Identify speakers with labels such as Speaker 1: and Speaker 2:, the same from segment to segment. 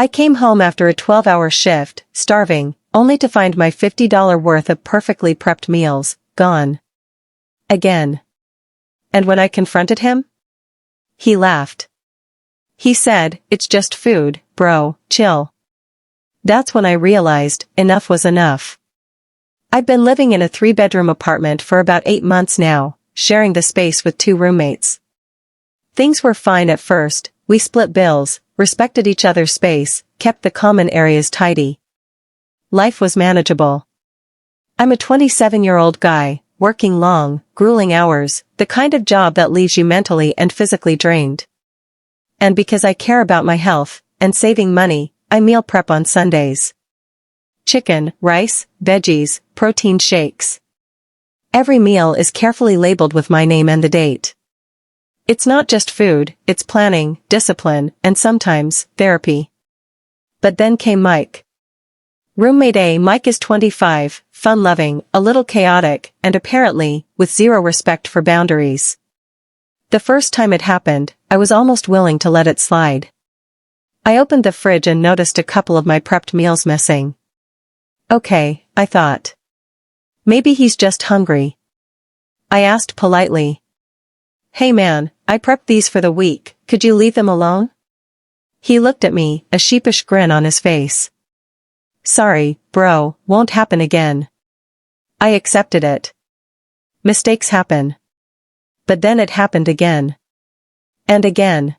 Speaker 1: I came home after a 12-hour shift, starving, only to find my $50 worth of perfectly prepped meals gone. Again. And when I confronted him? He laughed. He said, "It's just food, bro, chill." That's when I realized, enough was enough. I've been living in a 3-bedroom apartment for about 8 months now, sharing the space with 2 roommates. Things were fine at first, we split bills, respected each other's space, kept the common areas tidy. Life was manageable. I'm a 27-year-old guy, working long, grueling hours, the kind of job that leaves you mentally and physically drained. And because I care about my health, and saving money, I meal prep on Sundays. Chicken, rice, veggies, protein shakes. Every meal is carefully labeled with my name and the date. It's not just food, it's planning, discipline, and sometimes, therapy. But then came Mike. Roommate A. Mike is 25, fun-loving, a little chaotic, and apparently, with zero respect for boundaries. The first time it happened, I was almost willing to let it slide. I opened the fridge and noticed a couple of my prepped meals missing. Okay, I thought. Maybe he's just hungry. I asked politely. "Hey man, I prepped these for the week, could you leave them alone?" He looked at me, a sheepish grin on his face. "Sorry, bro, won't happen again." I accepted it. Mistakes happen. But then it happened again. And again.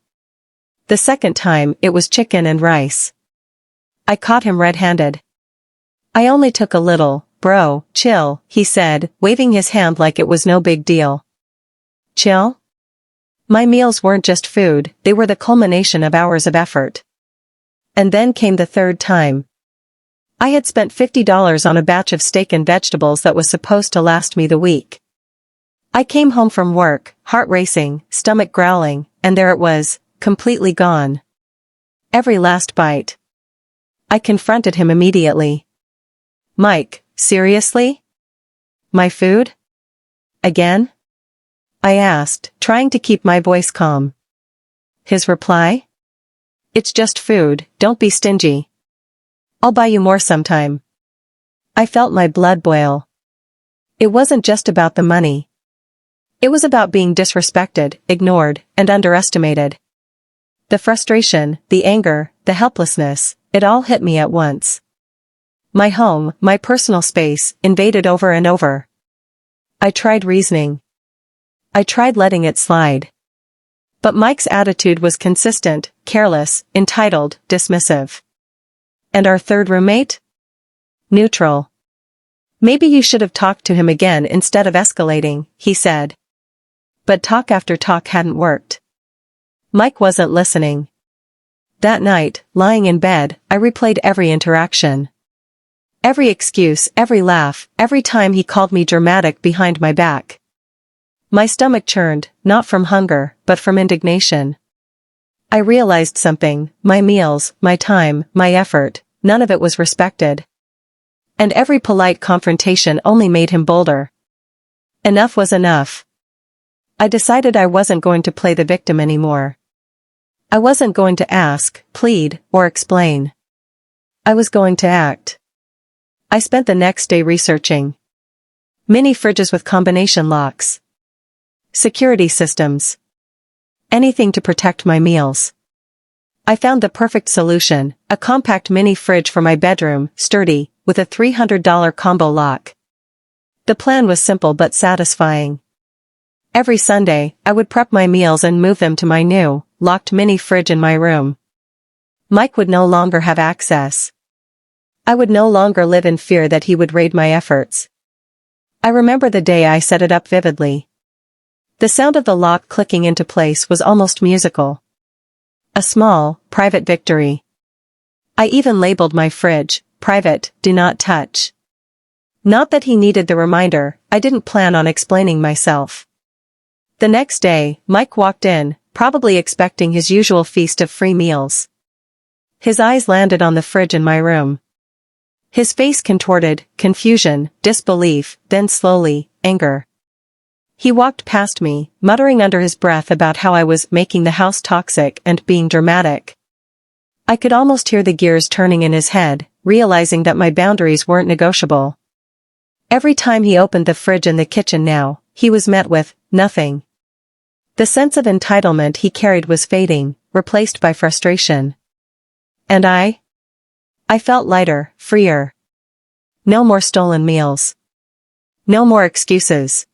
Speaker 1: The second time, it was chicken and rice. I caught him red-handed. "I only took a little, bro, chill," he said, waving his hand like it was no big deal. Chill? My meals weren't just food, they were the culmination of hours of effort. And then came the third time. I had spent $50 on a batch of steak and vegetables that was supposed to last me the week. I came home from work, heart racing, stomach growling, and there it was, completely gone. Every last bite. I confronted him immediately. "Mike, seriously? My food? Again?" I asked, trying to keep my voice calm. His reply? "It's just food, don't be stingy. I'll buy you more sometime." I felt my blood boil. It wasn't just about the money. It was about being disrespected, ignored, and underestimated. The frustration, the anger, the helplessness, it all hit me at once. My home, my personal space, invaded over and over. I tried reasoning. I tried letting it slide. But Mike's attitude was consistent, careless, entitled, dismissive. And our third roommate? Neutral. "Maybe you should have talked to him again instead of escalating," he said. But talk after talk hadn't worked. Mike wasn't listening. That night, lying in bed, I replayed every interaction. Every excuse, every laugh, every time he called me dramatic behind my back. My stomach churned, not from hunger, but from indignation. I realized something, my meals, my time, my effort, none of it was respected. And every polite confrontation only made him bolder. Enough was enough. I decided I wasn't going to play the victim anymore. I wasn't going to ask, plead, or explain. I was going to act. I spent the next day researching. Mini fridges with combination locks. Security systems. Anything to protect my meals. I found the perfect solution, a compact mini fridge for my bedroom, sturdy, with a $300 combo lock. The plan was simple but satisfying. Every Sunday, I would prep my meals and move them to my new, locked mini fridge in my room. Mike would no longer have access. I would no longer live in fear that he would raid my efforts. I remember the day I set it up vividly. The sound of the lock clicking into place was almost musical. A small, private victory. I even labeled my fridge, "Private, do not touch." Not that he needed the reminder, I didn't plan on explaining myself. The next day, Mike walked in, probably expecting his usual feast of free meals. His eyes landed on the fridge in my room. His face contorted, confusion, disbelief, then slowly, anger. He walked past me, muttering under his breath about how I was making the house toxic and being dramatic. I could almost hear the gears turning in his head, realizing that my boundaries weren't negotiable. Every time he opened the fridge in the kitchen now, he was met with, nothing. The sense of entitlement he carried was fading, replaced by frustration. And I felt lighter, freer. No more stolen meals. No more excuses.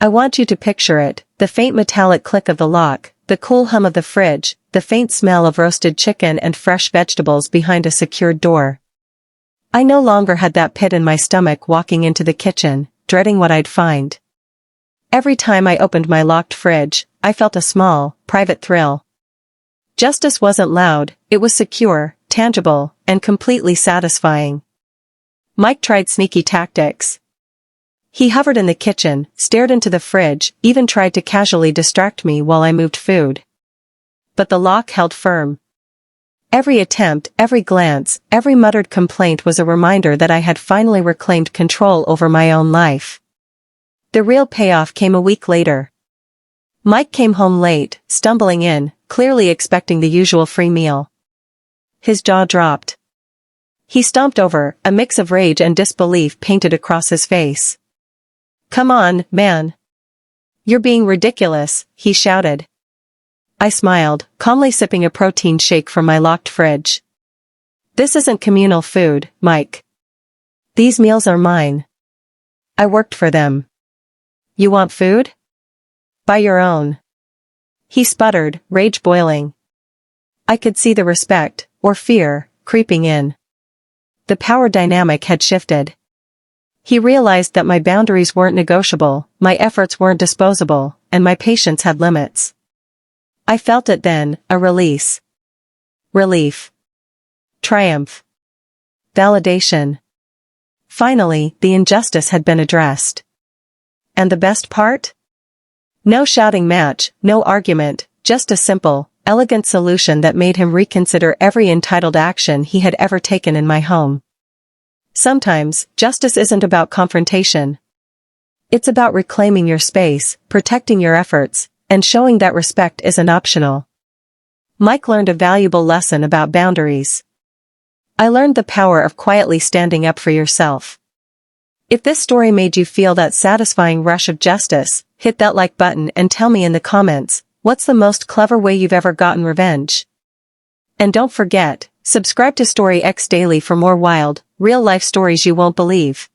Speaker 1: I want you to picture it, the faint metallic click of the lock, the cool hum of the fridge, the faint smell of roasted chicken and fresh vegetables behind a secured door. I no longer had that pit in my stomach walking into the kitchen, dreading what I'd find. Every time I opened my locked fridge, I felt a small, private thrill. Justice wasn't loud, it was secure, tangible, and completely satisfying. Mike tried sneaky tactics. He hovered in the kitchen, stared into the fridge, even tried to casually distract me while I moved food. But the lock held firm. Every attempt, every glance, every muttered complaint was a reminder that I had finally reclaimed control over my own life. The real payoff came a week later. Mike came home late, stumbling in, clearly expecting the usual free meal. His jaw dropped. He stomped over, a mix of rage and disbelief painted across his face. "Come on, man. You're being ridiculous," he shouted. I smiled, calmly sipping a protein shake from my locked fridge. "This isn't communal food, Mike. These meals are mine. I worked for them. You want food? Buy your own." He sputtered, rage boiling. I could see the respect, or fear, creeping in. The power dynamic had shifted. He realized that my boundaries weren't negotiable, my efforts weren't disposable, and my patience had limits. I felt it then, a release. Relief. Triumph. Validation. Finally, the injustice had been addressed. And the best part? No shouting match, no argument, just a simple, elegant solution that made him reconsider every entitled action he had ever taken in my home. Sometimes, justice isn't about confrontation. It's about reclaiming your space, protecting your efforts, and showing that respect isn't optional. Mike learned a valuable lesson about boundaries. I learned the power of quietly standing up for yourself. If this story made you feel that satisfying rush of justice, hit that like button and tell me in the comments, what's the most clever way you've ever gotten revenge? And don't forget, subscribe to Story X Daily for more wild, real-life stories you won't believe.